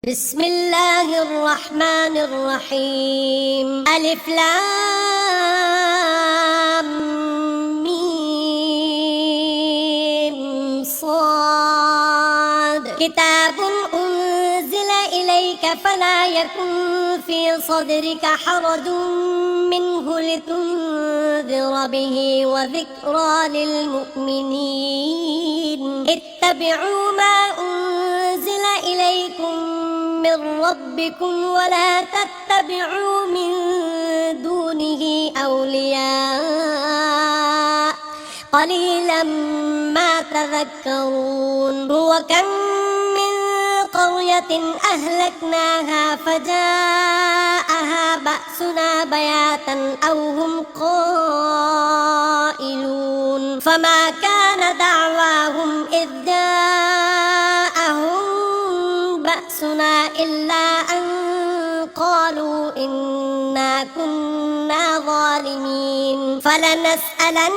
بسم الله الرحمن الرحيم. ألف لام ميم صاد. كتاب أنزل إليك فلا يكن في صدرك حرج منه لتنذر به وذكرى للمؤمنين. اتبعوا ما أنزل إليكم من ربكم ولا تتبعوا من دونه أولياء قليلا ما تذكرون. وكم من قرية أهلكناها فجاءها بأسنا بياتا أو هم قائلون. فما كان دعواهم إذ جاءهم بأسنا إلا أن قالوا إنا كنا ظالمين. فلنسألن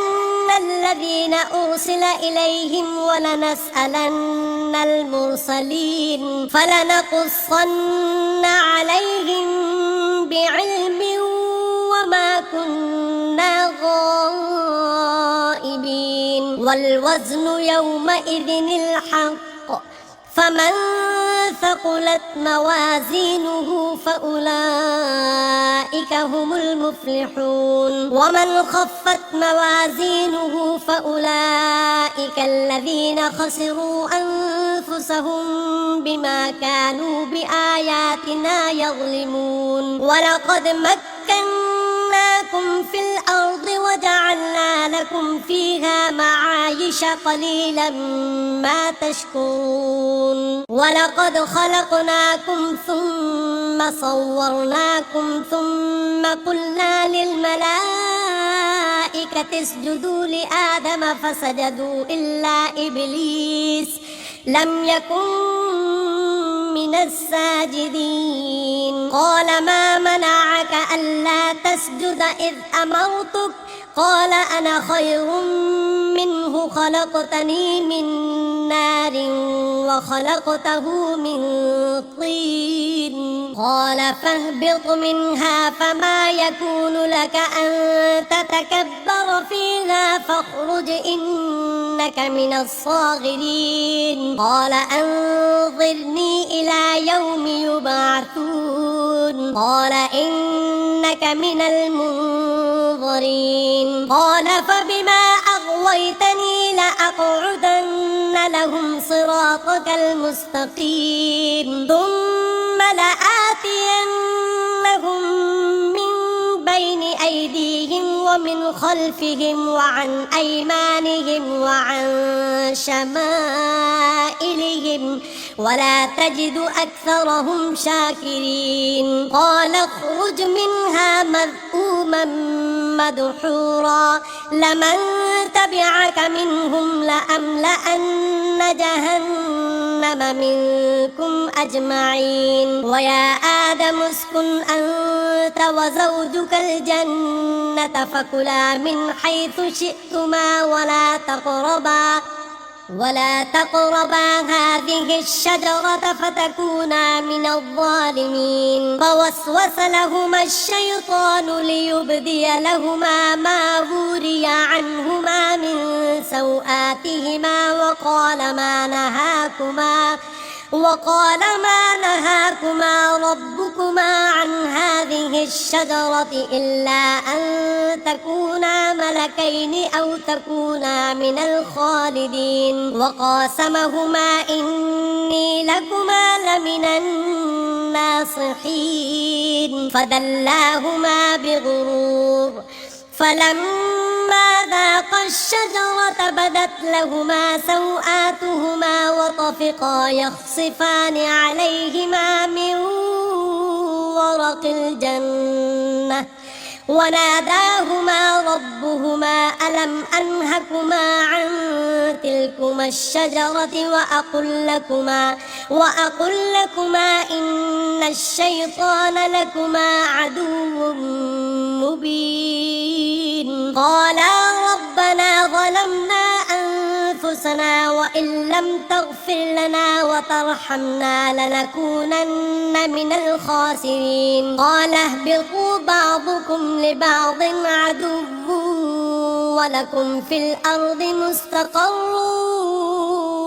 الذين أرسل إليهم ولنسألن المرسلين فلنقصن عليهم بعلم وما كنا غائبين. والوزن يومئذ الحق فمن ثقلت موازينه فأولئك هم المفلحون. ومن خفت موازينه فأولئك الذين خسروا أنفسهم بما كانوا بآياتنا يظلمون. ولقد مكناكم في الأرض وجعلنا لكم فيها معايش قليلا ما تشكرون. ولقد خلقناكم ثم صورناكم ثم قلنا للملائكة اسجدوا لآدم فسجدوا إلا إبليس لم يكن من الساجدين. قال ما منعك ألا تسجد إذ أمرتك؟ قال أنا خير منه خلقتني من نار وخلقته من طين. قال فاهبط منها فما يكون لك أن تتكبر فيها فاخرج إنك من الصاغرين. قال أنظرني إلى يوم يبعثون. قال إنك من المنظرين. قال فبما أغويتني لأقعدن لهم صراطك المستقيم ثم لآتينهم من بين أيديهم ومن خلفهم وعن أيمانهم وعن شمائلهم ولا تجد أكثرهم شاكرين. قال اخرج منها مذءوما مدحورا لمن تبعك منهم لأملأن جهنم منكم أجمعين. ويا آدم اسكن أنت وزوجك الجنة فكلا من حيث شئتما ولا تقربا هذه الشجرة فتكونا من الظالمين. فوسوس لهما الشيطان ليبدي لهما ما وري عنهما من سوآتهما وقال ما نهاكما ربكما عن هذه الشجرة إلا أن تكونا ملكين أو تكونا من الخالدين. وقاسمهما إني لكما لمن الناصحين فدلاهما بغرور. فلما ذاقا الشجرة بدت لهما سوآتهما وطفقا يخصفان عليهما من ورق الجنة وناداهما ربهما ألم أنهكما عن تلكما الشجرة وأقل لكما إن الشيطان لكما عدو مبين. قالا ربنا ظلمنا أنفسنا أنفسنا وإن لم تغفر لنا وترحمنا لنكونن من الخاسرين قال اهبطوا بعضكم لبعض عدو ولكم في الأرض مستقر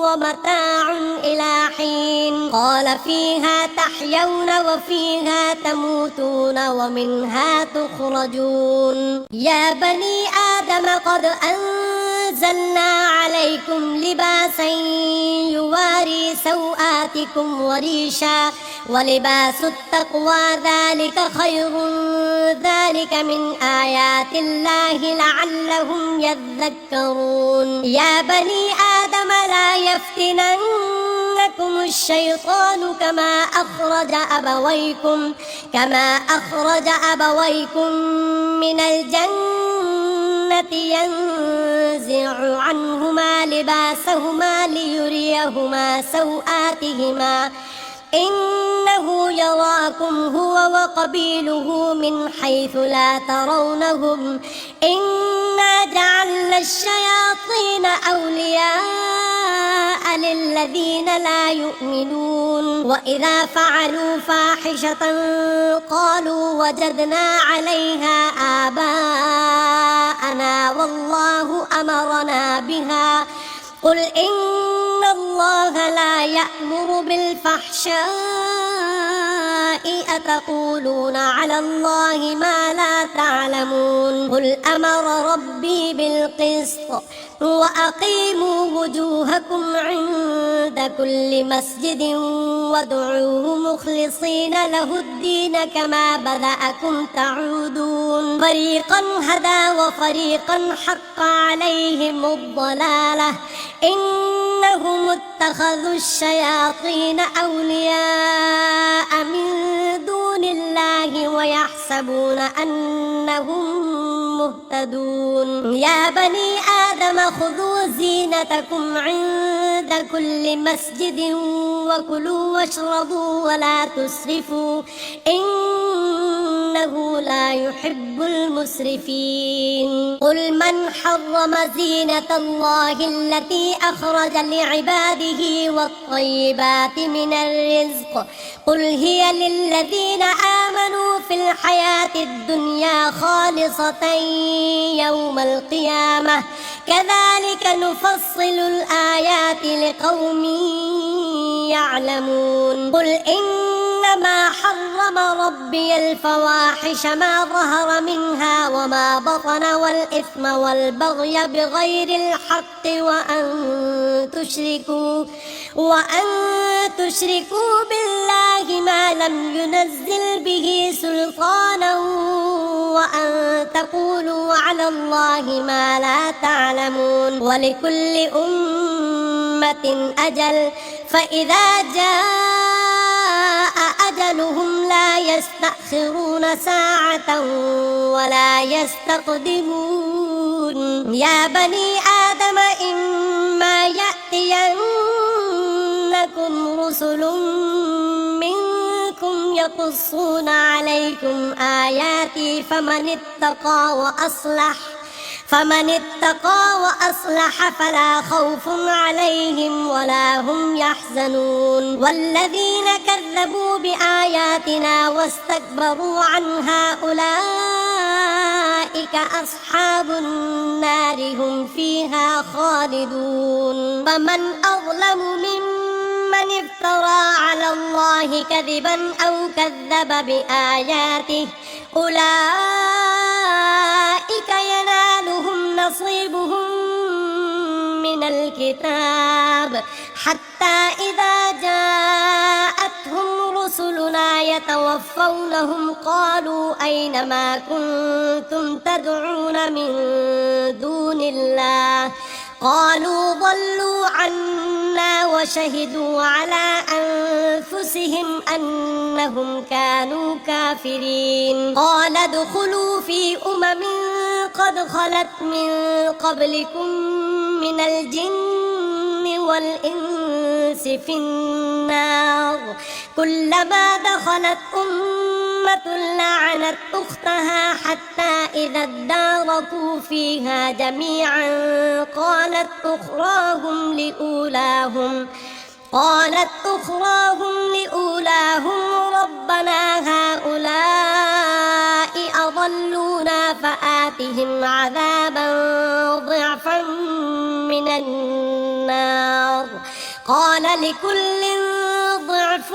ومتاع إلى حين قال فيها تحيون وفيها تموتون ومنها تخرجون يا بني آدم قد أنزلنا عليكم لباسا يواري سوآتكم وريشا ولباس التقوى ذلك خير ذلك من آيات الله لعلهم يذكرون يا بني آدم لا يفتننكم الشيطان كما أخرج أبويكم من الجنة ينزع عنهما لباسهما ليريهما سوآتهما إنه يراكم هو وقبيله من حيث لا ترونهم إنا جعلنا الشياطين أولياء للذين لا يؤمنون وإذا فعلوا فاحشة قالوا وجدنا عليها آباءنا والله أمرنا بها قل إن الله لا يأمر بالفحشاء أتقولون على الله ما لا تعلمون قل أمر ربي بالقسط وأقيموا وجوهكم عند كل مسجد وادعوه مخلصين له الدين كما بدأكم تعودون فريقا هدى وفريقا حق عليهم الضلالة إنهم اتخذوا الشياطين أولياء من دون الله ويحسبون أنهم مهتدون يا بني آدم خذوا زينتكم عند كل مسجد وكلوا واشربوا ولا تسرفوا إنه لا يحب المسرفين قل من حرم زينة الله التي أخرج لعباده والطيبات من الرزق قل هي للذين آمنوا في الحياة الدنيا خالصة يوم القيامة كذلك نفصل الآيات لقوم يعلمون قل إنما حرم ربي الفواحش ما ظهر منها وما بطن والإثم والبغي بغير الحق وأن تشركوا بالله ما لم ينزل به سلطانا وأن تقولوا على الله ما لا تعلمون ولكل أمة أجل فإذا جاء أجلهم لا يستأخرون ساعة ولا يستقدمون يا بني آدم إما يأتينكم رسل منكم يقصون عليكم آياتي فمن اتقى وأصلح فلا خوف عليهم ولا هم يحزنون والذين كذبوا بآياتنا واستكبروا عنها أولئك أصحاب النار هم فيها خالدون فمن أظلم ممن افترى على الله كذبا أو كذب بآياته أولئك ينالهم نصيبهم من الكتاب حتى إذا جاءتهم رسلنا يتوفونهم قالوا أين ما كنتم تدعون من دون الله قالوا ضلوا عنا وشهدوا على أنفسهم أنهم كانوا كافرين قال ادخلوا في قد خلت من قبلكم من الجن والإنس في النار كلما دخلت لعنت أختها حتى إذا اداركوا فيها جميعا قالت أخراهم لأولاهم ربنا هؤلاء أضلونا فآتهم عذابا ضعفا من النار قال لكل ضعف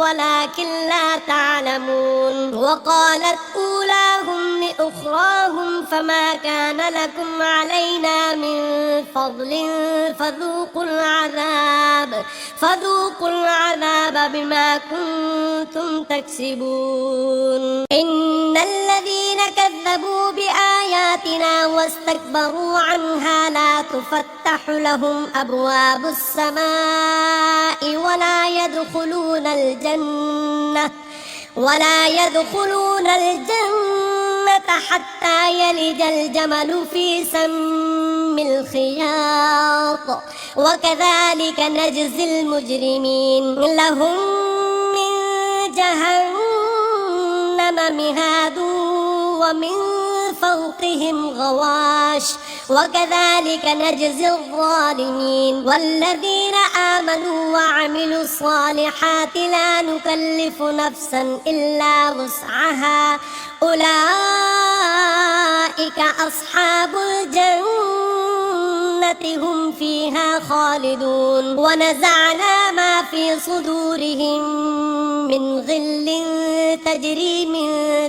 ولكن لا تعلمون وقالت أولاهم لأخراهم فما كان لكم علينا من فضل فذوقوا العذاب بما كنتم تكسبون إن الذين كذبوا بآياتنا واستكبروا عنها لا تفتح لهم أبواب السماء ولا يدخلون الجنة حتى يلج الجمل في سم الخياط وكذلك نجزي المجرمين لهم من جهنم مهاد ومن فوقهم غواش وكذلك نجزي الظالمين والذين آمنوا وعملوا الصالحات لا نكلف نفسا إلا وسعها أولئك أصحاب الجنة هم فيها خالدون ونزعنا ما في صدورهم من غل تجري من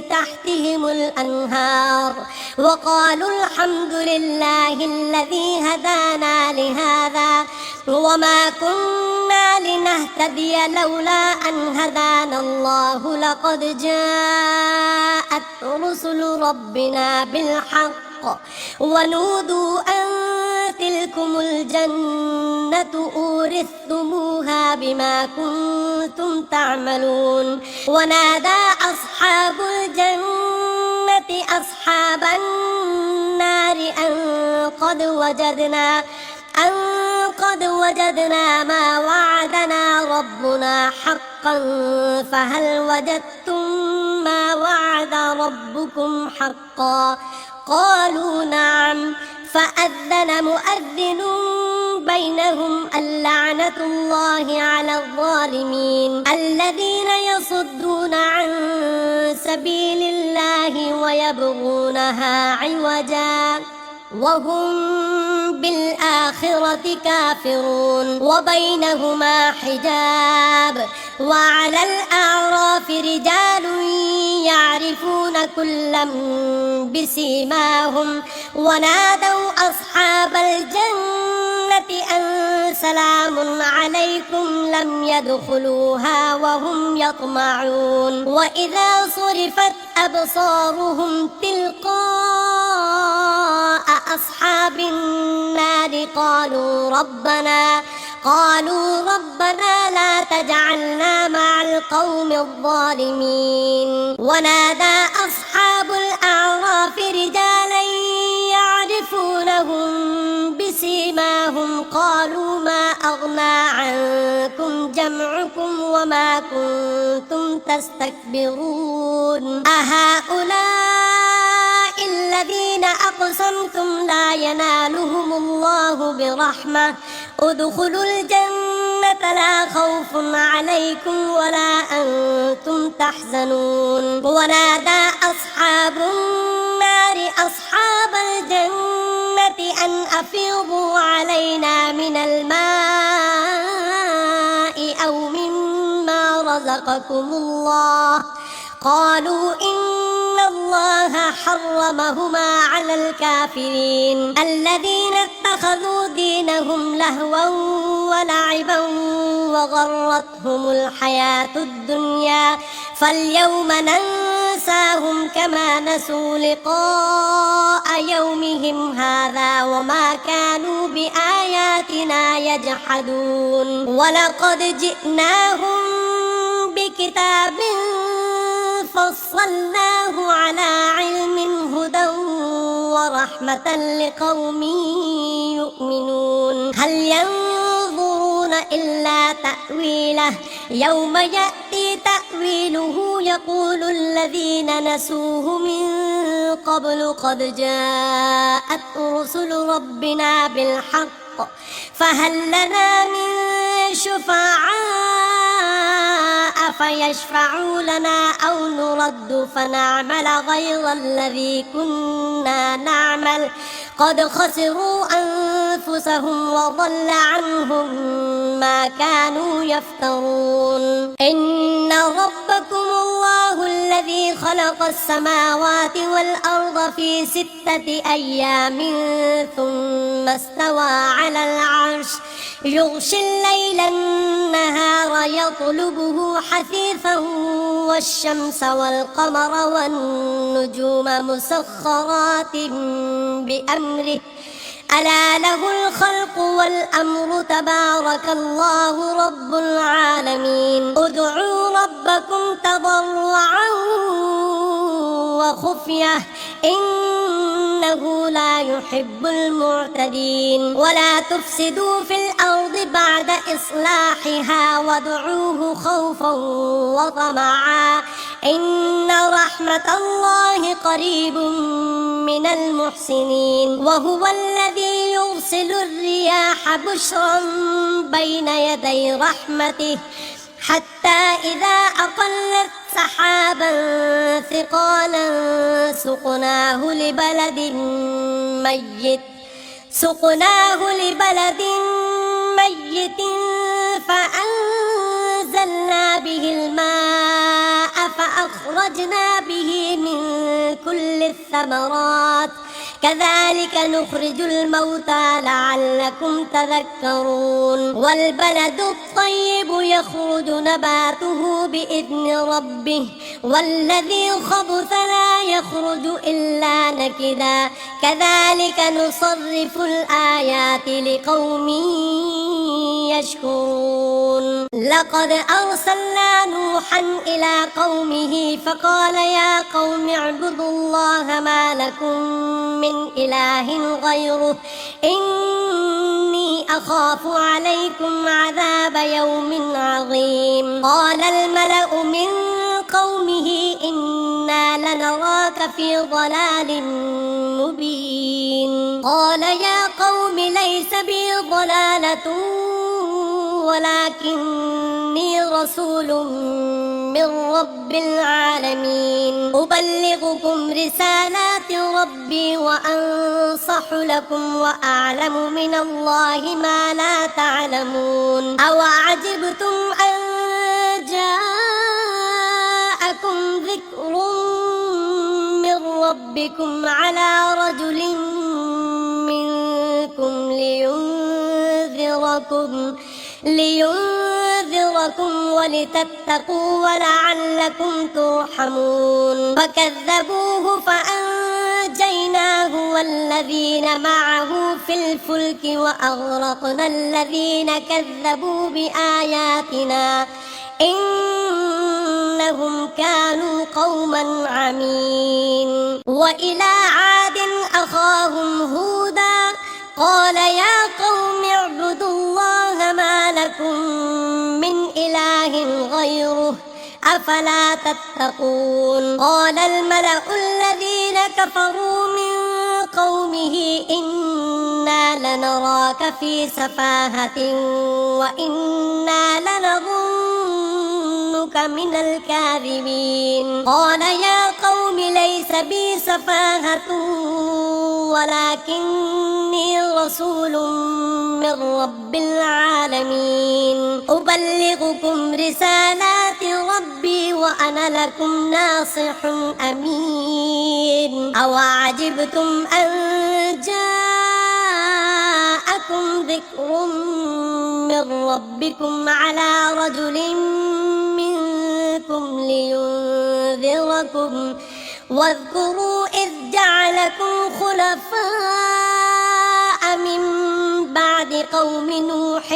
تحتهم الأنهار وقالوا الحمد لله الذي هدانا لهذا وما كنا لنهتدي لولا أن هدانا الله لقد جاءت رسل ربنا بالحق ونودوا أن تلكم الجنة أورثتموها بما كنتم تعملون ونادى أصحاب الجنة أصحاب النار أن قد وجدنا ما وعدنا ربنا حقا فهل وجدتم ما وعد ربكم حقا قالوا نعم فأذن مؤذن بينهم اللعنة الله على الظالمين الذين يصدون عن سبيل الله ويبغونها عوجا وهم بالآخرة كافرون وبينهما حجاب وعلى الأعراف رجال يعرفون كلا بسيماهم ونادوا أصحاب الجنة أن سلام عليكم لم يدخلوها وهم يطمعون وإذا صرفت أبصارهم تلقاء أصحاب النار قالوا ربنا لا تجعلنا مع القوم الظالمين ونادى أصحاب الأعراف رجالا يعرفونهم بسيماهم قالوا ما أغنى عنكم جمعكم وما كنتم تستكبرون أهؤلاء الذين أقسمتم لا ينالهم الله برحمة ادخلوا الجنة لا خوف عليكم ولا أنتم تحزنون ونادى أصحاب النار أصحاب الجنة أن أفيضوا علينا من الماء أو مما رزقكم الله قالوا إن الله حرمهما على الكافرين الذين اتخذوا دينهم لهوا ولعبا وغرتهم الحياة الدنيا فاليوم ننساهم كما نسوا لقاء يومهم هذا وما كانوا بآياتنا يجحدون ولقد جئناهم بكتاب فصلناه على علم هدى ورحمة لقوم يؤمنون هل ينظرون إلا تأويله يوم يأتي تأويله يقول الذين نسوه من قبل قد جاءت رسل ربنا بالحق فهل لنا من شفعاء فيشفعوا لنا أو نرد فنعمل غير الذي كنا نعمل قد خسروا أنفسهم وضل عنهم ما كانوا يفترون إن ربكم الله الذي خلق السماوات والأرض في 6 أيام ثم استوى على العرش يغشي الليل النهار يطلبه حثيثا والشمس والقمر والنجوم مسخرات بأمره ألا له الخلق والأمر تبارك الله رب العالمين ادعوا ربكم تضرعا وخفية إنه لا يحب المعتدين ولا تفسدوا في الأرض بعد إصلاحها وادعوه خوفا وطمعا إن رحمة الله قريب من المحسنين وهو الذي يرسل الرياح بشرا بين يدي رحمته حتى إذا أقلت سحابا ثقالا سقناه لبلد ميت فأنزلنا به الماء فأخرجنا به من كل الثمرات كذلك نخرج الموتى لعلكم تذكرون والبلد الطيب يخرج نباته بإذن ربه والذي خبث لا يخرج إلا نكدا كذلك نصرف الآيات لقوم يشكرون لقد أرسلنا نوحا إلى قومه فقال يا قوم اعبدوا الله ما لكم من إله غيره إني أخاف عليكم عذاب يوم عظيم قال الملأ من قومه إنا لنراك في ضلال مبين قال يا قوم ليس بي ضلالة ولكني رسول من رب العالمين أبلغكم رسالات ربي وأنصح لكم وأعلم من الله ما لا تعلمون أوعجبتم أن جاءكم ذكر من ربكم على رجل منكم لينذركم ولتتقوا ولعلكم ترحمون فكذبوه فأنجيناه والذين معه في الفلك وأغرقنا الذين كذبوا بآياتنا إنهم كانوا قوما عمين وإلى عاد أخاهم هودا قال يا قوم اعبدوا الله ما لكم من إله غيره أفلا تتقون قال الملأ الذين كفروا من قومه إنا لنراك في سفاهة وإنا لنظنك من الكاذبين قال يا قوم ليس بي سفاهة ولكني رسول من رب العالمين أبلغكم رسالات ربي وأنا لكم ناصح أمين أوعجبتم أن جاءكم ذكر من ربكم على رجل منكم لينذركم واذكروا إذ جعلكم خلفاء من بعد قوم نوح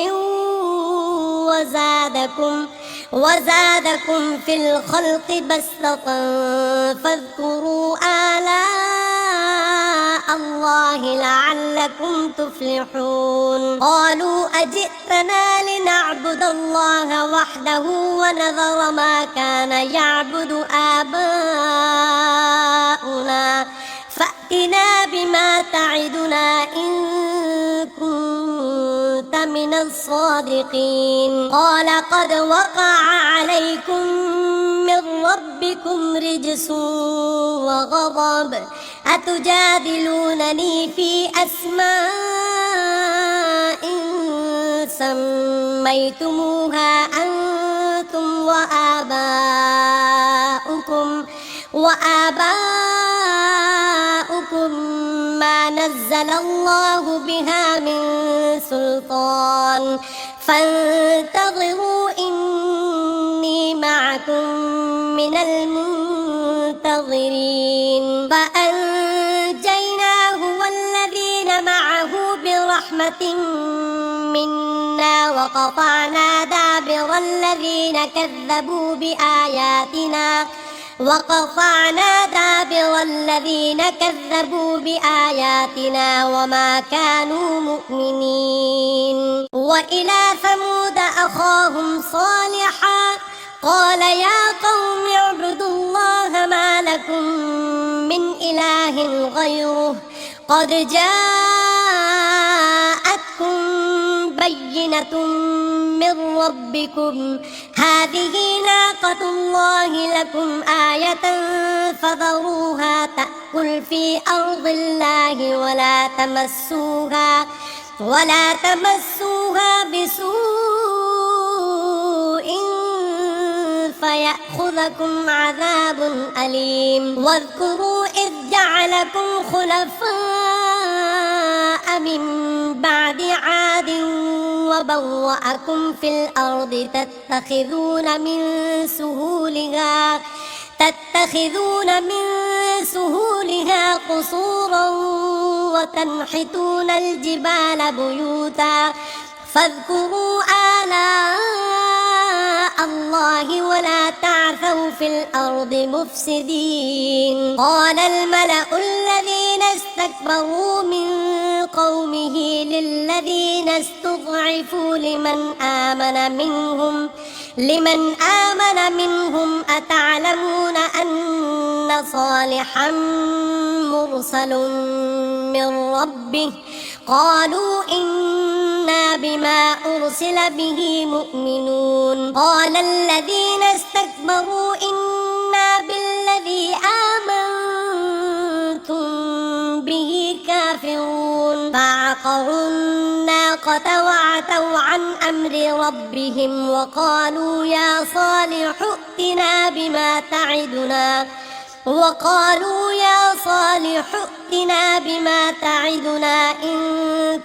وزادكم في الخلق بسطة فاذكروا آلاء الله لعلكم تفلحون قالوا أجئتنا لنعبد الله وحده ونذر ما كان يعبد آباؤنا فأتنا بما تعدنا إن كنت من الصادقين قال قد وقع عليكم من ربكم رجس وغضب أتجادلونني في أسماء سميتموها أنتم وآباؤكم ما نزل الله بها من سلطان فانتظروا إني معكم من المنتظرين فأنجيناه والذين معه برحمة منا وقطعنا دابر الذين كذبوا بآياتنا وما كانوا مؤمنين وإلى ثمود أخاهم صالحا قال يا قوم اعبدوا الله ما لكم من إله غيره قد جاءتكم بينة من ربكم هذه ناقة الله لكم آية فذروها تأكل في أرض الله ولا تمسوها بسوء فيأخذكم عذاب أليم واذكروا إذ جعلكم خلفاء من بعد عاد وبوأكم في الأرض تتخذون من سهولها قصورا وتنحتون الجبال بيوتا فاذكروا آلاء الله ولا تعثوا في الأرض مفسدين قال الملأ الذين استكبروا من قومه للذين استضعفوا لمن آمن منهم أتعلمون أن صالحا مرسل من ربه قالوا إنا بما أرسل به مؤمنون قال الذين استكبروا إنا بالذي آمنتم به كافرون فعقروا الناقة وعتوا عن أمر ربهم وقالوا يا صالح ائتنا بما تعدنا إن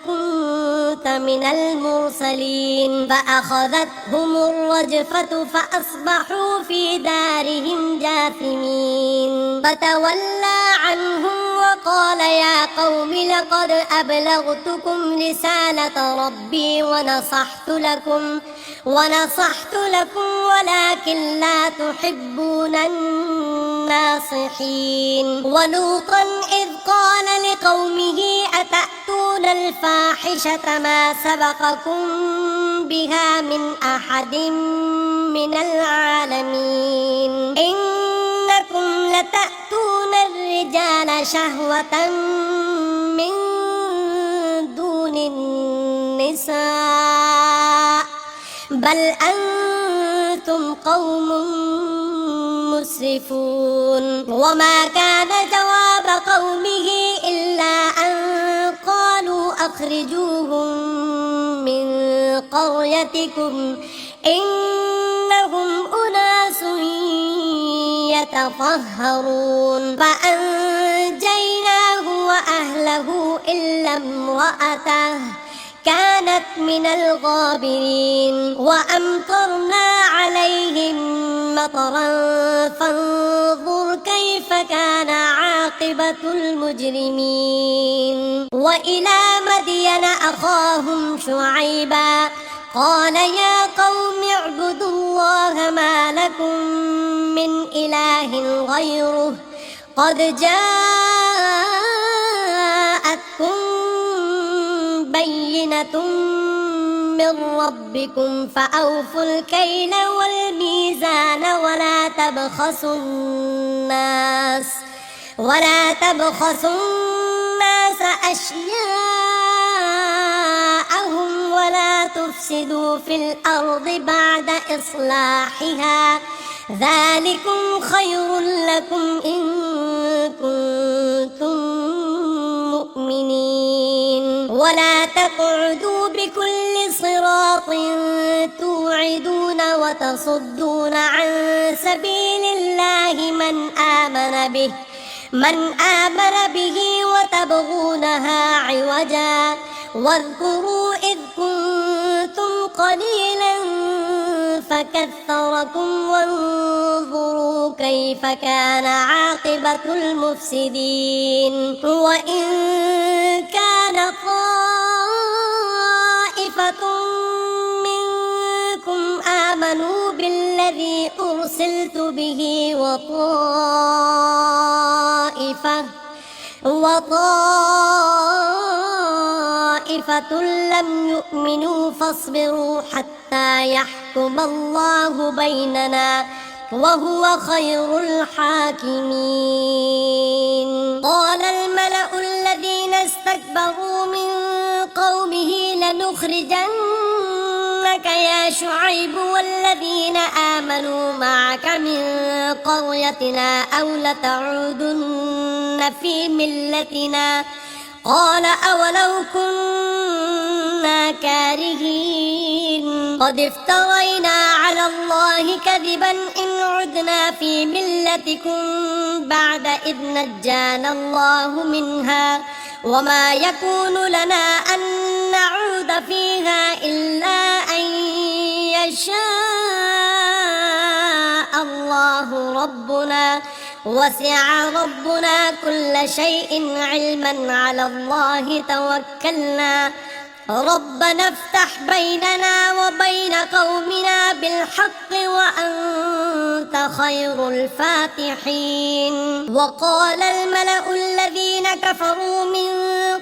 كنت من المرسلين فأخذتهم الرجفة فأصبحوا في دارهم جاثمين فتولى عنهم وقال يا قوم لقد أبلغتكم رسالة ربي ونصحت لكم ولكن لا تحبون الناصحين ولوطا إذ قال لقومه أتأتون الفاحشة ما سبقكم بها من أحد من العالمين إنكم لتأتون الرجال شهوة من دون النساء بل أنتم قوم مسرفون وما كان جواب قومه إلا أن قالوا أخرجوهم من قريتكم إنهم أناس يتطهرون فأنجيناه وأهله إلا امرأته كانت من الغابرين وأمطرنا عليهم مطرا فانظر كيف كان عاقبة المجرمين وإلى مدين أخاهم شعيبا قال يا قوم اعبدوا الله ما لكم من إله غيره قد جاءتكم بينة من ربكم فأوفوا الكيل والميزان ولا تبخسوا الناس أشياءهم ولا تفسدوا في الأرض بعد إصلاحها ذلكم خير لكم إن كنتم مؤمنين ولا تقعدوا بكل صراط توعدون وتصدون عن سبيل الله من آمن به وتبغونها عوجا واذكروا إذ كنتم قليلا فكثركم وانظروا كيف كان عاقبة المفسدين وإن كان طائفة منكم آمنوا بالذي أرسلت به وطائفة لم يؤمنوا فاصبروا حتى يحكم الله بيننا وهو خير الحاكمين قال الملأ الذين استكبروا من قومه لنخرجنك يا شعيب والذين آمنوا معك من قريتنا أو لتعودن في ملتنا قال أولو كنا كارهين قد افترينا على الله كذبا إن عدنا في ملتكم بعد إذ نجانا الله منها وما يكون لنا أن نعود فيها إلا أن يشاء الله ربنا وسع ربنا كل شيء علما على الله توكلنا ربنا افتح بيننا وبين قومنا بالحق وأنت خير الفاتحين وقال الملأ الذين كفروا من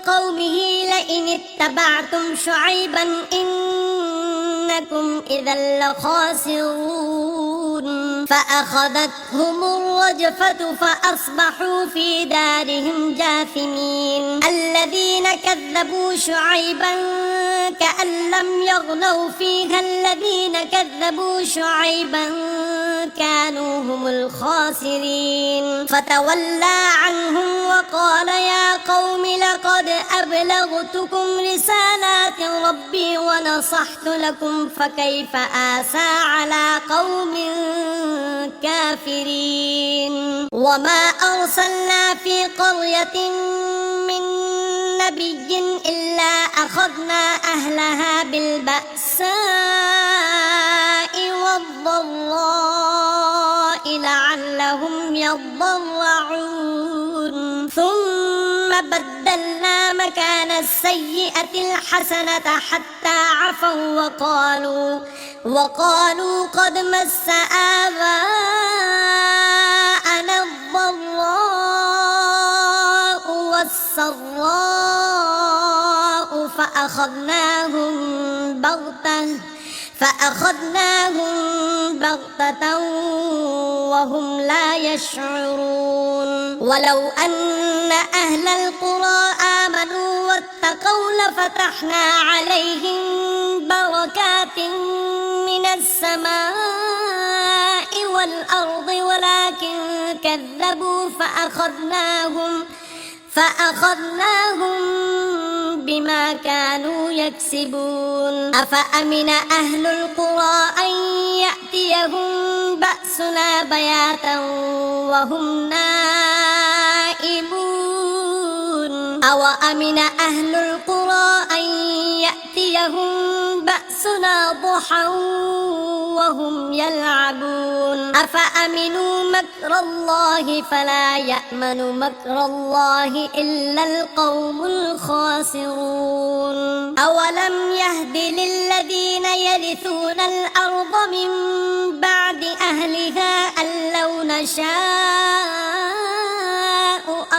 قومه لئن اتبعتم شعيبا إنكم إذا لخاسرون فأخذتهم الرجفة فأصبحوا في دارهم جاثمين الذين كذبوا شعيبا كأن لم يغنوا فيها الذين كذبوا شعيبا كانوا هم الخاسرين فتولى عنهم وقال يا قوم لقد أبلغتكم رسالات ربي ونصحت لكم فكيف آسى على قوم كافرين وما أرسلنا في قرية من نبي إلا أخذنا أهلها بالبأساء والضراء لعلهم يضرعون ثم بدلنا مكان السيئة الحسنة حتى عفوا وقالوا قد مس آباءنا الضراء والسراء فأخذناهم بغتة وهم لا يشعرون ولو أن أهل القرى آمنوا واتقوا لفتحنا عليهم بركات من السماء والأرض ولكن كذبوا فأخذناهم بما كانوا يكسبون أفأمن أهل القرى أن يأتيهم بأسنا بياتا وهم نائمون أوأمن أهل القرى أن يأتيهم بأسنا ضحى وهم يلعبون أفأمنوا مكر الله فلا يأمن مكر الله إلا القوم الخاسرون أولم يهد للذين يرثون الأرض من بعد أهلها أن لو نشاء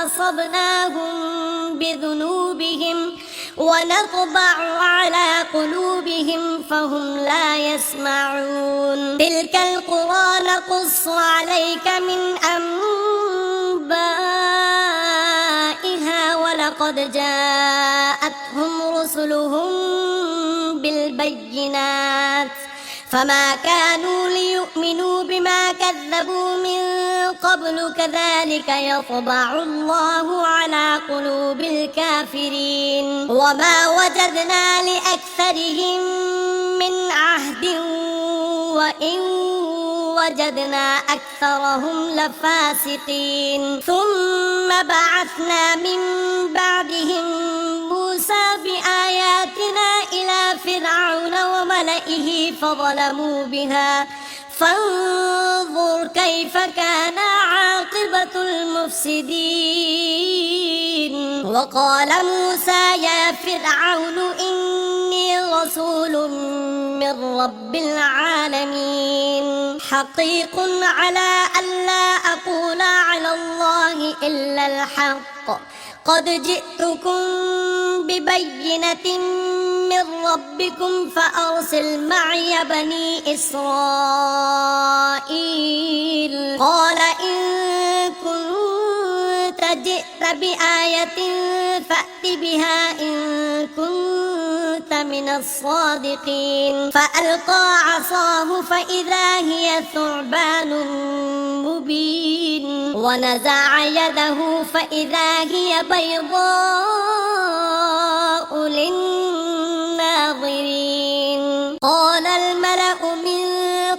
أصبناهم بذنوبهم ونطبع على قلوبهم فهم لا يسمعون تلك القرى نقص عليك من أنبائها ولقد جاءتهم رسلهم بالبينات فما كانوا ليؤمنوا بما كذبوا من قبل كذلك يطبع الله على قلوب الكافرين وما وجدنا لأكثرهم من عهد وإن وجدنا أكثرهم لفاسقين ثم بعثنا من بعدهم موسى بآياتنا إلى فرعون وملئه فظلموا بها فانظر كيف كان عاقبة المفسدين وقال موسى يا فرعون إني رسول من رب العالمين حقيق على ألا أقول على الله إلا الحق قد جئتكم ببينة من ربكم فأرسل معي بني إسرائيل قال إن كنت جئت بآية فأت بها إن كنت من الصادقين فألقى عصاه فإذا هي ثعبان مبين ونزع يده فإذا هي بيضاء للناظرين قال الملأ من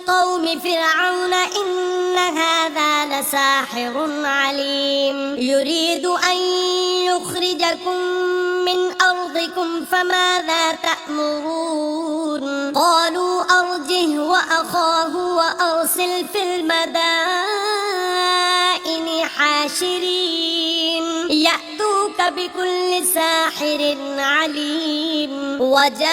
قوم فرعون إن هذا لساحر عليم يريد أن يخرجكم من أرضكم فماذا تأمرون قالوا أرجه وأخاه وأرسل في المدائن حاشرين يأتوك بكل ساحر عليم وجاء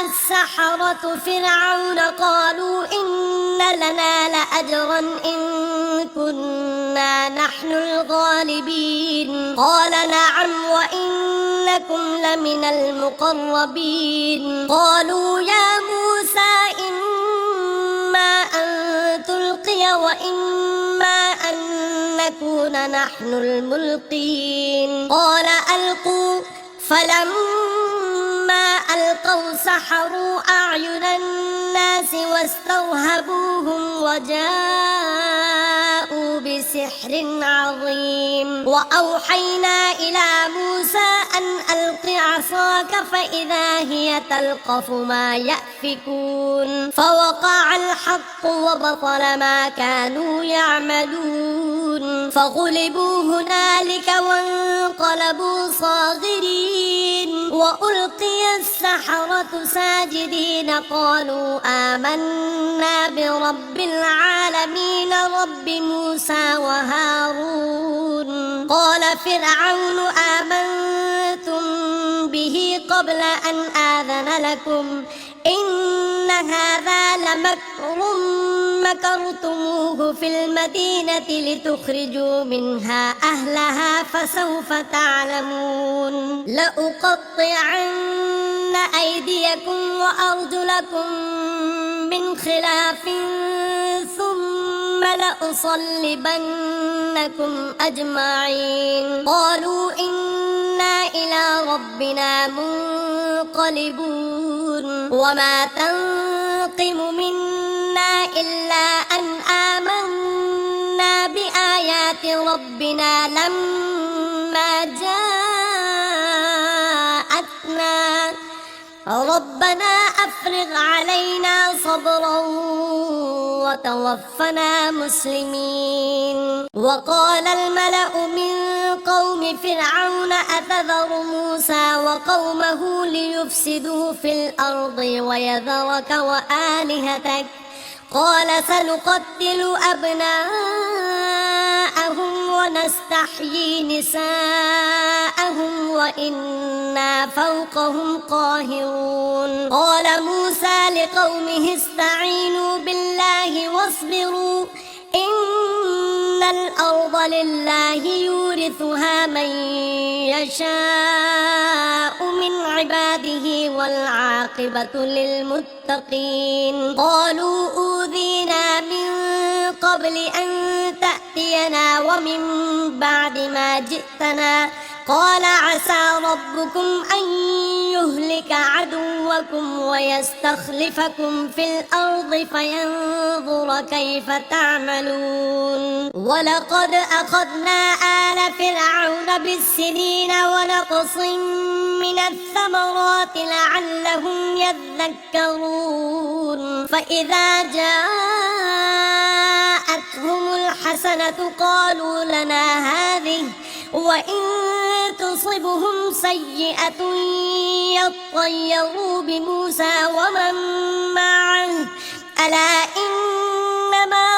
السحرة فرعون قالوا إن لنا لأجرا إن كنا نحن الغالبين قال نعم وإنكم لمن المقربين قالوا يا موسى إما أن تلقي وإما أن نكون نحن الملقين قال ألقوا فلما ألقوا سحروا أعين الناس واسترهبوهم وجاءوا بسحر عظيم وأوحينا إلى موسى أن ألق عصاك فإذا هي تلقف ما يأفكون فوقع الحق وبطل ما كانوا يعملون فغلبوا هنالك وانقلبوا صاغرين وألقي السحرة ساجدين قالوا آمنا برب العالمين رب موسى وهارون قال فرعون آمنتم به قبل أن آذن لكم إن هذا لمكر مكرتموه في المدينة لتخرجوا منها أهلها فسوف تعلمون لأقطعن أيديكم وأرجلكم من خلاف ثم لأصلبنكم أجمعين قالوا إنا إلى ربنا منقلبون وما تنقم منا إلا أن آمنا بآيات ربنا لما جاءتنا ربنا أفرغ علينا صبرا وتوفنا مسلمين وقال الملأ من قوم فرعون أتذر موسى وقومه ليفسدوا في الأرض ويذرك وآلهتك قال سنقتل أبناءهم ونستحيي نساءهم وإنا فوقهم قاهرون قال موسى لقومه استعينوا بالله واصبروا إن الأرض لله يورثها من يشاء من عباده والعاقبة للمتقين قالوا أوذينا من قبل أن تأتينا ومن بعد ما جئتنا قال عسى ربكم أن يهلك عدوكم ويستخلفكم في الأرض فينظر كيف تعملون ولقد أخذنا آل فرعون بالسنين ونقص من الثمرات لعلهم يذكرون فإذا جاءتهم الحسنة قالوا لنا هذه وإن تصبهم سيئة يطيروا بموسى ومن معه ألا إنما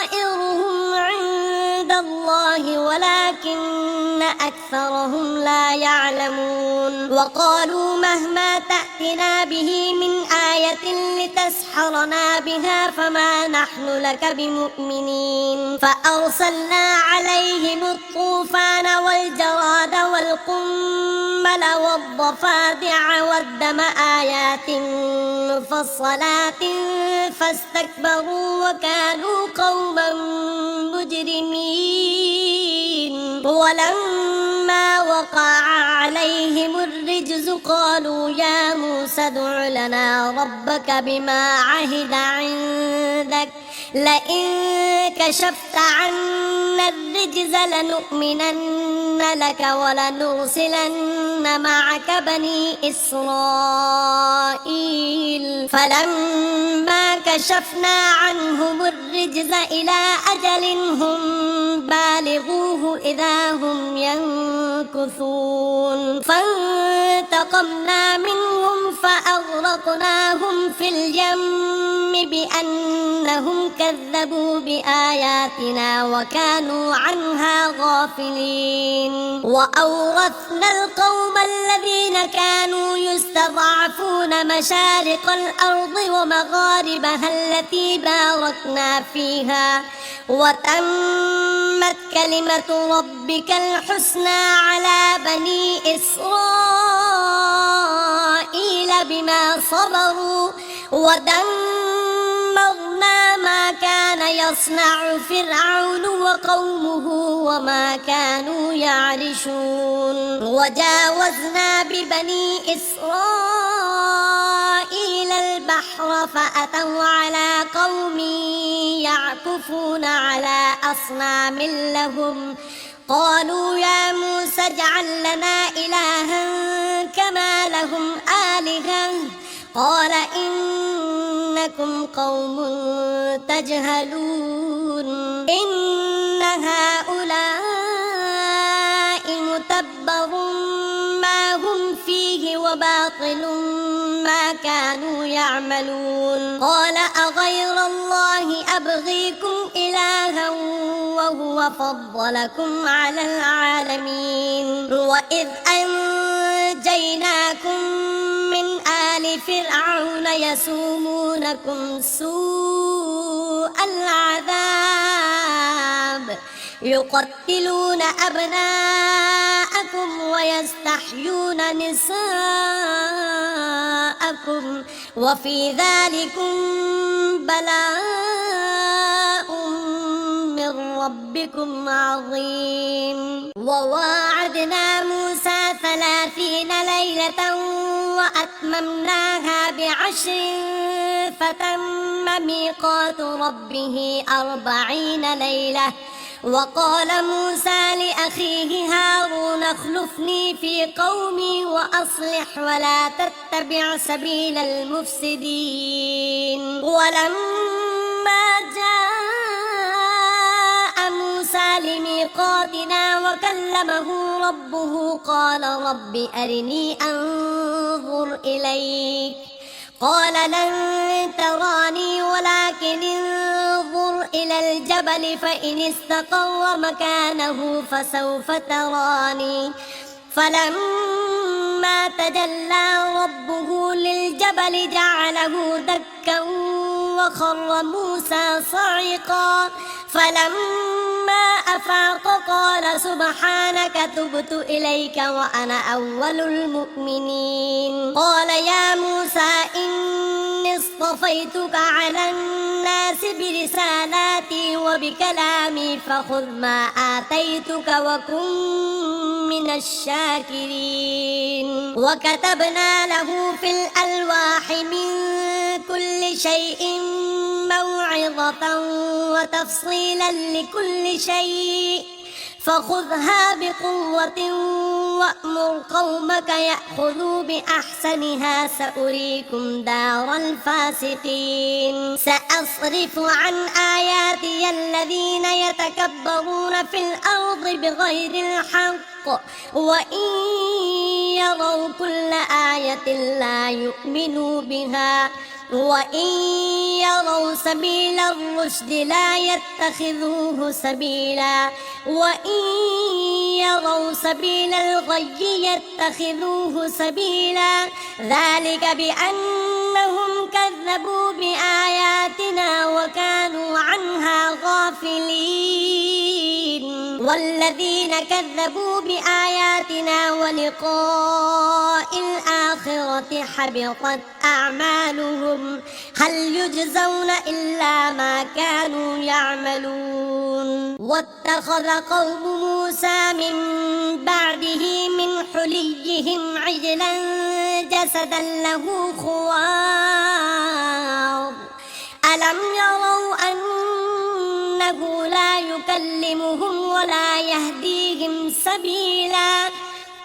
طائرهم عند الله ولكن أكثرهم لا يعلمون وقالوا مهما تأتنا به من آية لتسحرنا بها فما نحن لك بمؤمنين فأرسلنا عليهم الطوفان والجراد والقمل والضفادع والدم آيات مفصلات فاستكبروا وكانوا قوما مجرمين ولما وقع عليهم الرجز قالوا يا موسى ادع لنا ربك بما عهد عندك لئن كشفت عنا الرجز لنؤمنن لك ولنرسلن معك بني إسرائيل فلما كشفنا عنهم الرجز إلى أجل هم بالغوه إذا هم ينكثون فانتقمنا منهم فأغرقناهم في اليم بأنهم كذبوا بآياتنا وكانوا عنها غافلين وأورثنا القوم الذين كانوا يستضعفون مشارق الأرض ومغاربها التي باركنا فيها وتمت كلمة ربك الحسنى على بني إسرائيل بما صبروا ودمرنا ما كان يصنع فرعون وقومه وما كانوا يعرشون وجاوزنا ببني إسرائيل البحر فأتوا على قوم يعكفون على أصنام لهم قالوا يا موسى اجعل لنا إلها كما لهم آلهة قال إنكم قوم تجهلون إن هؤلاء متبر ما هم فيه وباطل ما كانوا يعملون قال أغير الله أبغيكم إلها وهو فضلكم على العالمين وإذ أنجيناكم من آل فرعون يسومونكم سوء العذاب يقتلون أبناءكم ويستحيون نساءكم وفي ذلكم بلاء من ربكم عظيم وواعدنا موسى 30 ليلة وأتممناها ب10 فتم ميقات ربه 40 ليلة وقال موسى لأخيه هارون اخلفني في قومي وأصلح ولا تتبع سبيل المفسدين ولما جاء موسى لميقاتنا وكلمه ربه قال رب أرني أنظر إليك قال لن تراني ولكن انظر إلى الجبل فإن استقر مكانه فسوف تراني فلما تجلى ربه للجبل جعله دكا وخر موسى صعقا فلما أفاق قال سبحانك تبت إليك وأنا أول المؤمنين قال يا موسى إني اصطفيتك على الناس برسالاتي وبكلامي فخذ ما آتيتك وكن من الشاكرين وكتبنا له في الألواح من كل شيء موعظة وتفصيلا لكل شيء فخذها بقوة وأمر قومك يأخذوا بأحسنها سأريكم دار الفاسقين سأصرف عن آياتي الذين يتكبرون في الأرض بغير الحق وإن يروا كل آية لا يؤمنوا بها وإن يروا سبيل الرشد لا يتخذوه سبيلا وإن يروا سبيل الغي يتخذوه سبيلا ذلك بأنهم كذبوا بآياتنا وكانوا عنها غافلين والذين كذبوا بآياتنا ولقاء الآخرة حبطت أعمالهم هل يجزون إلا ما كانوا يعملون واتخذ قوم موسى من بعده من حليهم عجلا جسدا له خوار ألم يروا أنه لا يكلمهم ولا يهديهم سبيلا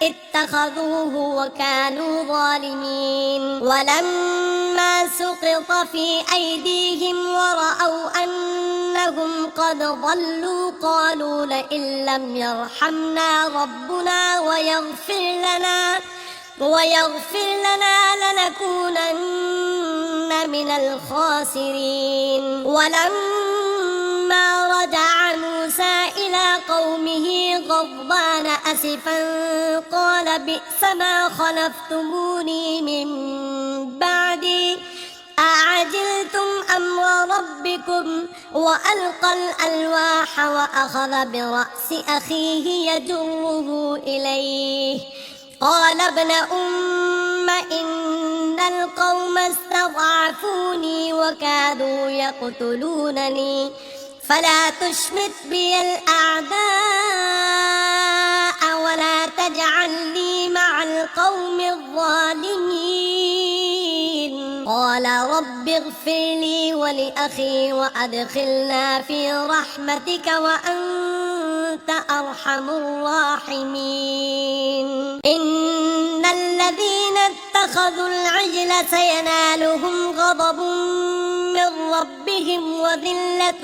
اتخذوه وكانوا ظالمين ولما سقط في أيديهم ورأوا أنهم قد ضلوا قالوا لئن لم يرحمنا ربنا ويغفر لنا لنكونن من الخاسرين ولما رجع موسى إلى قومه غضبان أسفا قال بئس ما خلفتموني من بعدي أعجلتم أمر ربكم وألقى الألواح وأخذ برأس أخيه يجره إليه قال ابن أم إن القوم استضعفوني وكادوا يقتلونني فلا تشمت بي الأعداء ولا تجعلني مع القوم الظالمين قال رب اغفر لي ولأخي وأدخلنا في رحمتك وأنت أرحم الراحمين إن الذين اتخذوا العجل سينالهم غضب من ربهم وذلة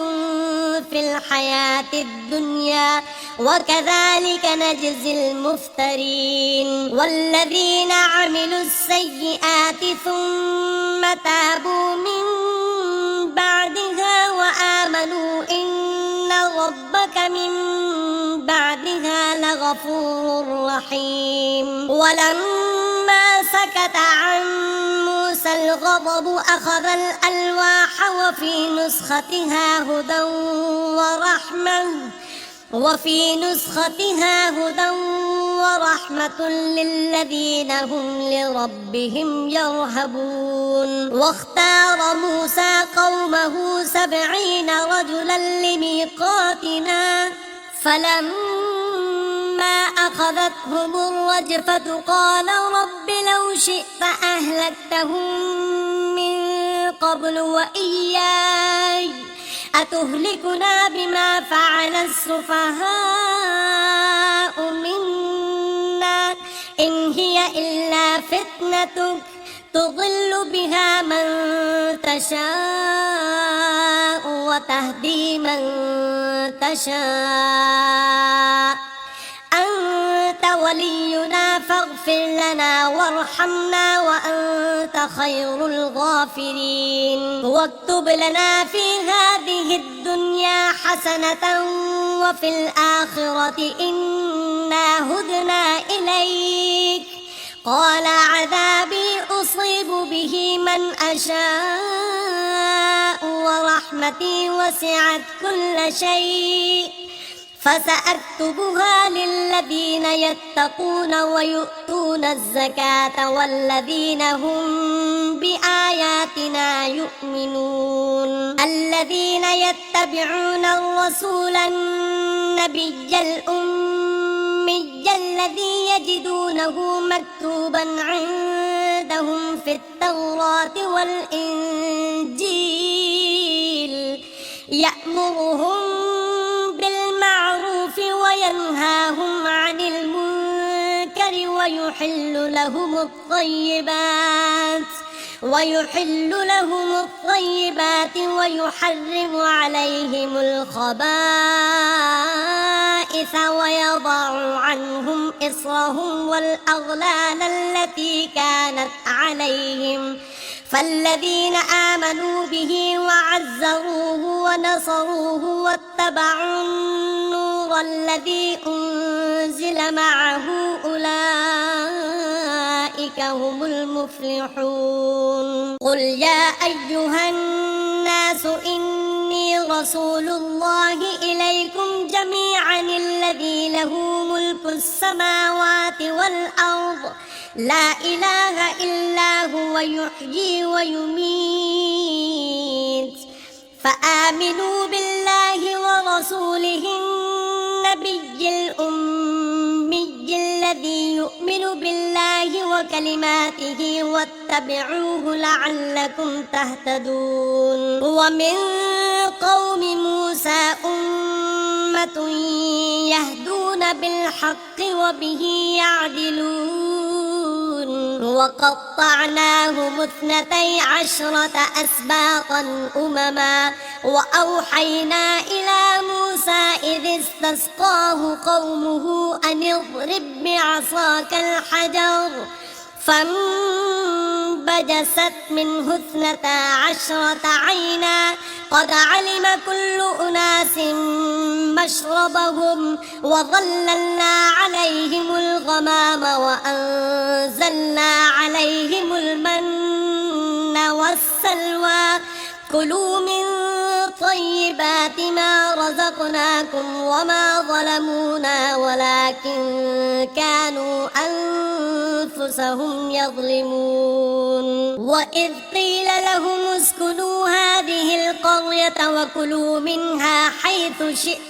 في الحياة الدنيا وكذلك نجزي المفترين والذين عملوا السيئات ثم تابوا من بعدها وآمنوا إن ربك من بعدها لغفور رحيم لما سكت عن موسى الغضب أخذ الألواح وفي نسختها هدى ورحمة للذين هم لربهم يرهبون واختار موسى قومه 70 رجلا لميقاتنا فلما أخذتهم الرجفة قال رب لو شئت أهلكتهم من قبل وإياي أتهلكنا بما فعل السفهاء منا إن هي إلا فتنتك تضل بها من تشاء وتهدي من تشاء أنت ولينا فاغفر لنا وارحمنا وأنت خير الغافرين واكتب لنا في هذه الدنيا حسنة وفي الآخرة إنا هدنا إليك قال عذابي أصيب أصيب به من أشاء ورحمتي وسعت كل شيء فسأكتبها للذين يتقون ويؤتون الزكاة والذين هم بآياتنا يؤمنون الذين يتبعون الرسول النبي الأمي الذي يجدونه مكتوبا عندهم في التوراة والإنجيل يأمرهم بالمعروف وينهاهم عن المنكر ويحل لهم الطيبات ويحرم عليهم الخبائث ويضع عنهم إصرهم والأغلال التي كانت عليهم فالذين آمنوا به وعزروه ونصروه واتبعوا النور الذي أنزل معه أولئك هم المفلحون قل يا أيها الناس إني رسول الله إليكم جميعا الذي له ملك السماوات والأرض لا إله إلا هو يحيي ويميت فآمنوا بالله ورسوله النبي الأمي الذي يؤمن بالله وكلماته واتبعوه لعلكم تهتدون ومن قوم موسى أمة يهدون بالحق وبه يعدلون وقطعناهم 12 أسباطا أمما وأوحينا إلى موسى إذ استسقاه قومه أن اضرب بعصاك الحجر فانبجست منه 12 عينا قد علم كل أناس مشربهم وظللنا عليهم الغمام وأنزلنا عليهم المن والسلوى كلوا من طيبات ما رزقناكم وما ظلمونا ولكن كانوا أنفسهم يظلمون وإذ قيل لهم اسكنوا هذه القرية وكلوا منها حيث شئتم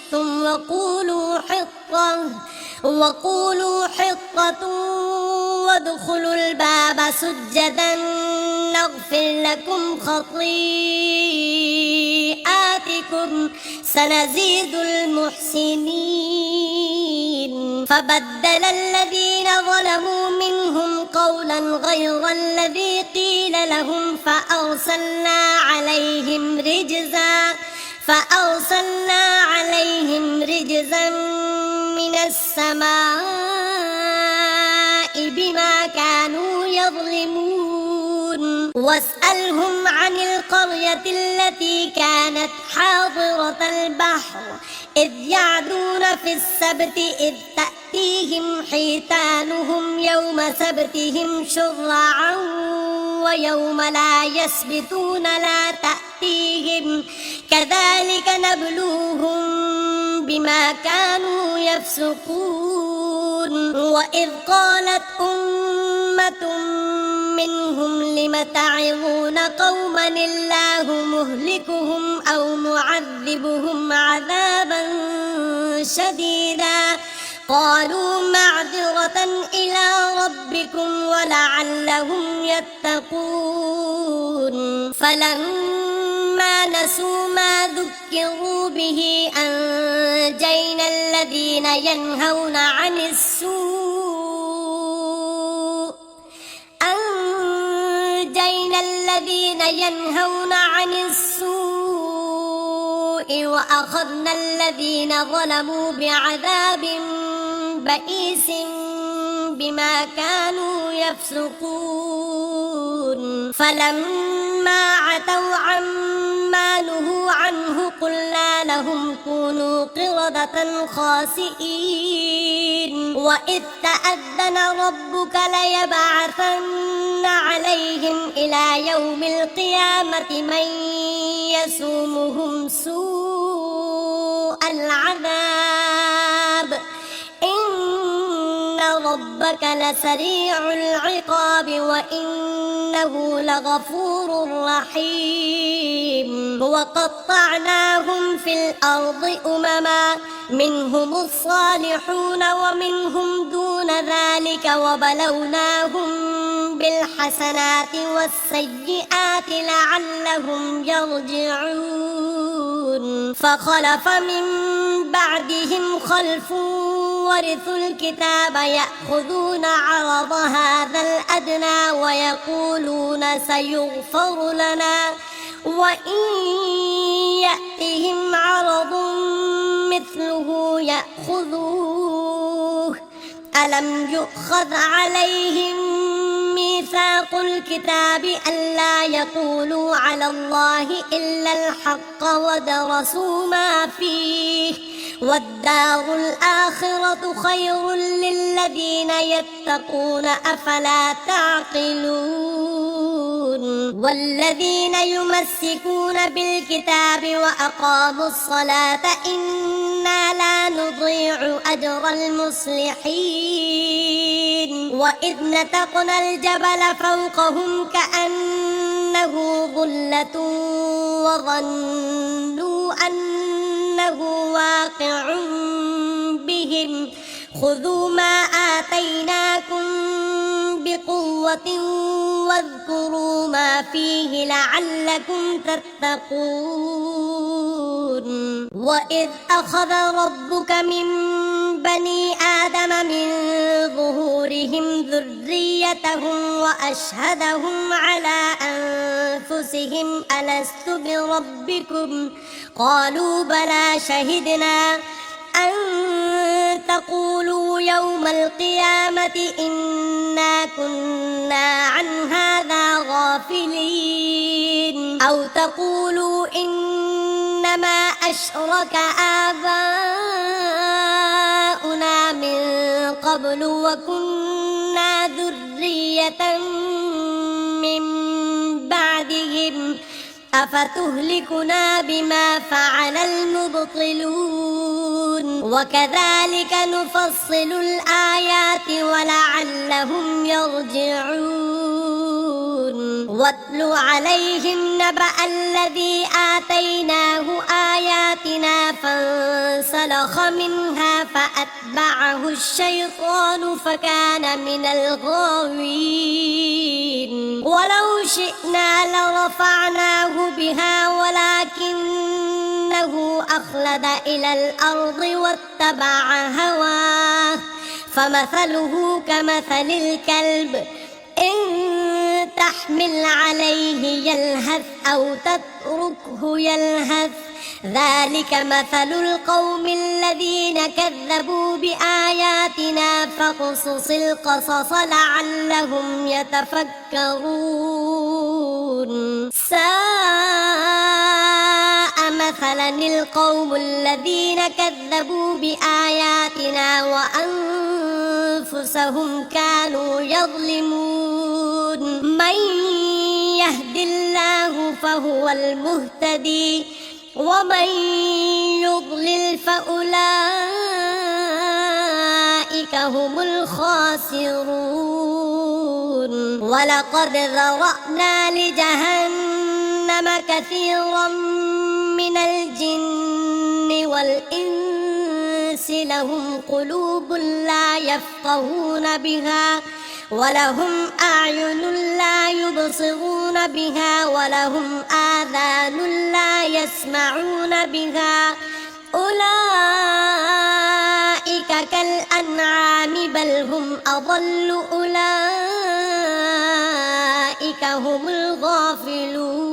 وقولوا حطة وادخلوا الباب سجدا نغفر لكم خطيئاتكم سنزيد المحسنين فبدل الذين ظلموا منهم قولا غير الذي قيل لهم فأرسلنا عليهم رجزا من السماء بما كانوا يظلمون واسألهم عن القرية التي كانت حاضرة البحر إذ يعدون في السبت إذ تأتيهم حيتانهم يوم سبتهم شرعا ويوم لا يسبتون لا تأتيهم كذلك نبلوهم بما كانوا يفسقون وإذ قالت أمة منهم لم تعظون قوما الله مهلكهم أو معذبهم عذابا شديدا قالوا معذرة إلى ربكم ولعلهم يتقون فلما نسوا ما ذكروا به أنجينا الذين ينهون عن السوء وأخذنا الذين ظلموا بعذاب بئيس بما كانوا يفسقون فلما عتوا عما نهوا عنه قلنا لهم كونوا قردة خاسئين وإذ تأذن ربك ليبعثن عليهم إلى يوم القيامة من يسومهم سوء العذاب إن ربك لسريع العقاب وإنه لغفور رحيم وقطعناهم في الأرض أمما منهم الصالحون ومنهم دون ذلك وبلوناهم بالحسنات والسيئات لعلهم يرجعون فخلف من بعدهم خلف ورثوا الكتاب يأخذون عرض هذا الأدنى ويقولون سيغفر لنا وإن يأتهم عرض مثله يأخذوه ألم يؤخذ عليهم ميثاق الكتاب ألا يقولوا على الله إلا الحق ودرسوا ما فيه والدار الآخرة خير للذين يتقون أفلا تعقلون والذين يمسكون بالكتاب وأقاموا الصلاة إنا لا نضيع أجر المصلحين وإذ نتقنا الجبل فوقهم كأنه ظلة وظنوا أنه واقع بهم خذوا ما آتيناكم بقوة واذكروا ما فيه لعلكم تتقون وإذ أخذ ربك من بني آدم من ظهورهم ذريتهم وأشهدهم على أنفسهم ألست بربكم قالوا بلى شهدنا أن تقولوا يوم القيامة إنا كنا عن هذا غافلين أو تقولوا إنما أشرك آباؤنا من قبل وكنا ذرية من بعدهم أفتهلكنا بما فعل المبطلون وكذلك نفصل الآيات ولعلهم يرجعون واتل عليهم نبأ الذي آتيناه آياتنا فانسلخ منها فأتبعه الشيطان فكان من الغاوين ولو شئنا لرفعناه بها ولكنه أخلد إلى الأرض واتبع هواه فمثله كمثل الكلب إن تحمل عليه يلهث أو تتركه يلهث ذلك مثل القوم الذين كذبوا بآياتنا فاقصص القصص لعلهم يتفكرون ساء مثلا القوم الذين كذبوا بآياتنا وأنفسهم كانوا يظلمون من يهد الله فهو المهتدي ومن يضلل فأولئك هم الخاسرون ولقد ذرأنا لجهنم كثيرا من الجن والإنس لهم قلوب لا يفقهون بها ولهم أعين لا يبصرون بها ولهم آذان لا يسمعون بها أولئك كالأنعام بل هم أضل أولئك هم الغافلون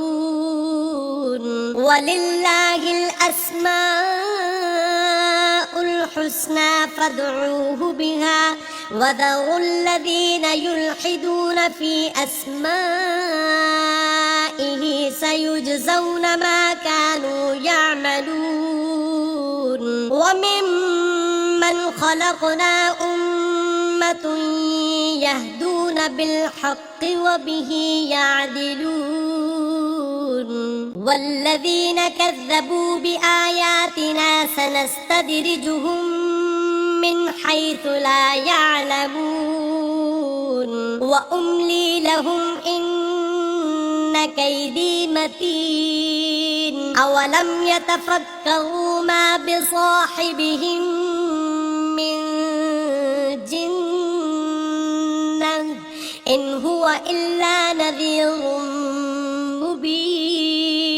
ولله الأسماء الحسنى فادعوه بها وذروا الذين يلحدون في أسمائه سيجزون ما كانوا يعملون وممن خلقنا أمة يهدون بالحق وبه يعدلون والذين كذبوا بآياتنا سنستدرجهم من حيث لا يعلمون وأملي لهم إن كيدي متين أولم يتفكروا ما بصاحبهم من جنة إن هو إلا نذير مبين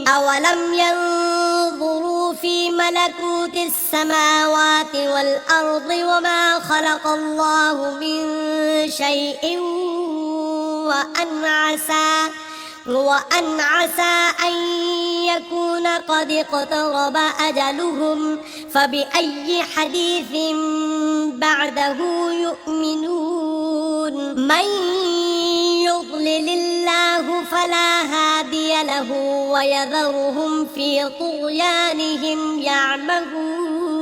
أولم ينظروا في ملكوت السماوات والأرض وما خلق الله من شيء وأن عسى أن يكون قد اقترب أجلهم فبأي حديث بعده يؤمنون من يضلل الله فلا هادي له ويذرهم في طغيانهم يعمهون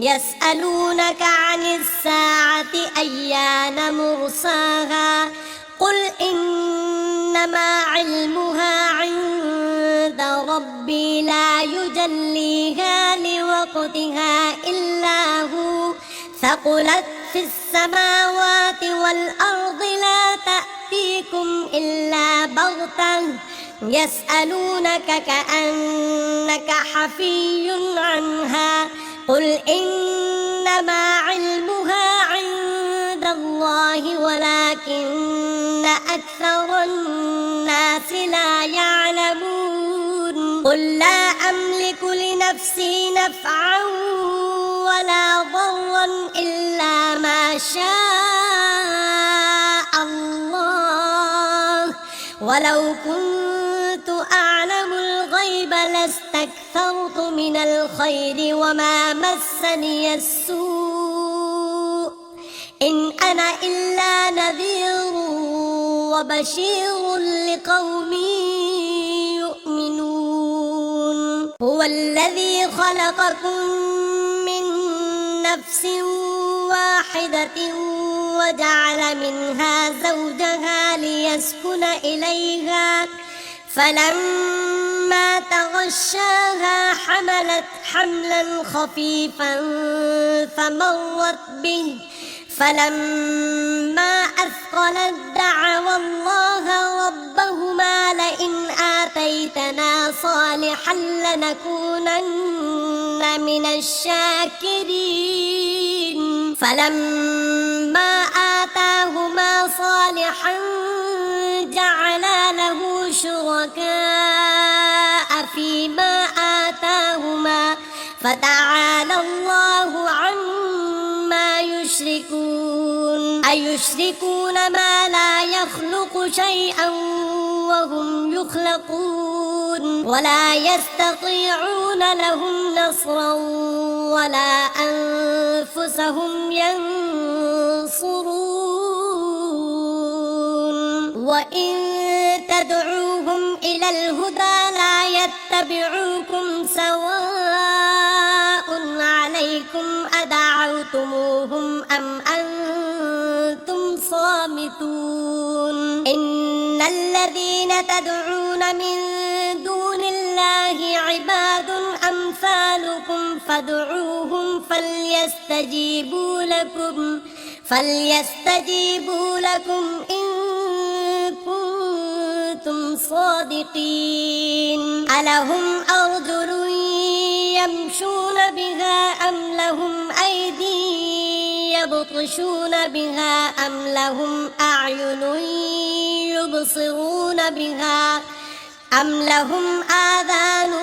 يسألونك عن الساعة أيان مرساها قل إنما علمها عند ربي لا يجليها لوقتها إلا هو ثقلت في السماوات والأرض لا تأتيكم إلا بغتة يسألونك كأنك حفي عنها قل إنما علمها عند الله ولكن أكثر الناس لا يعلمون قل لا أملك لنفسي نفعا ولا ضرا إلا ما شاء الله ولو كنت أعلم الغيب لاستكثرت من الخير وما مسني السوء إن أنا إلا نذير وبشير لقوم يؤمنون هو الذي خلقكم من نفس واحدة وجعل منها زوجها ليسكن إليها فلما تغشاها حملت حملا خفيفا فمرت به فلما أثقلت دعوا الله ربهما لئن آتيتنا صالحا لنكونن من الشاكرين فلما آتاهما صالحا جعلا له شركاء فيما آتاهما فتعالى الله عما يشركون أيشركون ما لا يخلق شيئا وهم يخلقون ولا يستطيعون لهم نصرا ولا أنفسهم ينصرون وإن تدعوهم إلى الهدى لا يتبعوكم سواء عليكم أدعوتموهم أم أنتم صامتون إن الذين تدعون من دون الله عباد أمثالكم فادعوهم فليستجيبوا لكم إن كنتم صادقين ألهم أرجل يمشون بها أم لهم أيدي يبطشون بها أم لهم أعين يبصرون بها أم لهم آذان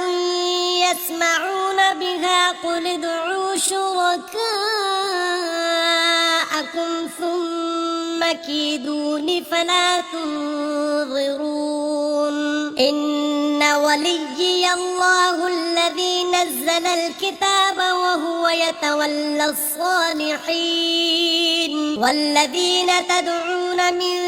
يسمعون بها قل ادعوا شركاءكم ثم كيدون فلا تنظرون إن وليي الله الذي نزل الكتاب وهو يتولى الصالحين والذين تدعون من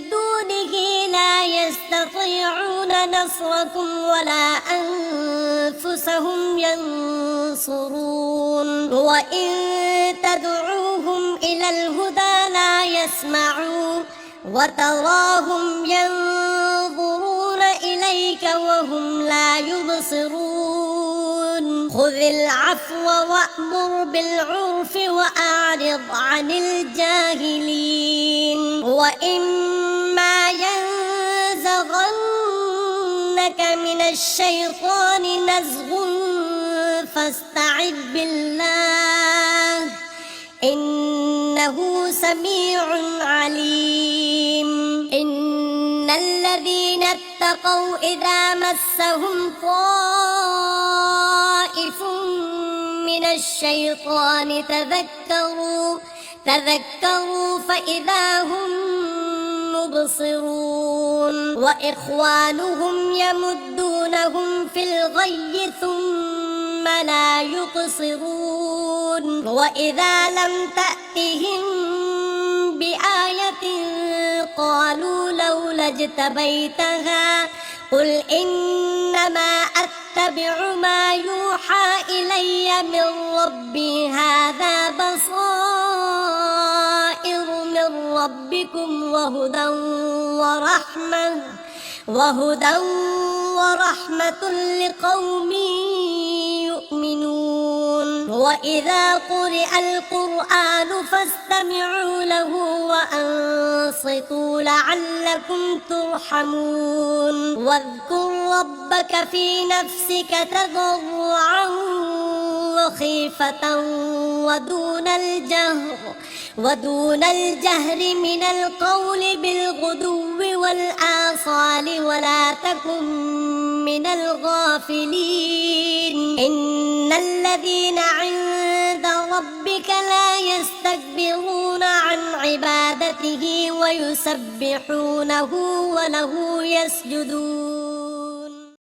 دونه لا يستطيعون نصركم ولا أنفسهم ينصرون وإن تدعوهم إلى الهدى لا يسمعوا وتراهم ينظرون إليك وهم لا يبصرون خذ العفو وأمر بالعرف وأعرض عن الجاهلين وإما ينزغنك من الشيطان نزغ فاستعذ بالله إنه سميع عليم إن الذين اتقوا إذا مسهم طائف من الشيطان تذكروا فإذا هم مبصرون وإخوانهم يمدونهم في الغي ثم لا يقصرون وإذا لم تأتهم بآية قالوا لولا اجتبيتها قل إنما أتبع ما يوحى إلي من ربي هذا بصائر من ربكم وهدى ورحمة لقوم يؤمنون وإذا قرئ القرآن فاستمعوا له وأنصتوا لعلكم ترحمون واذكر ربك في نفسك تضرعا وخيفة ودون الجهر من القول بالغدو والآصال ولا تكن من الغافلين إن الذين عند ربك لا يستكبرون عن عبادته ويسبحونه وله يسجدون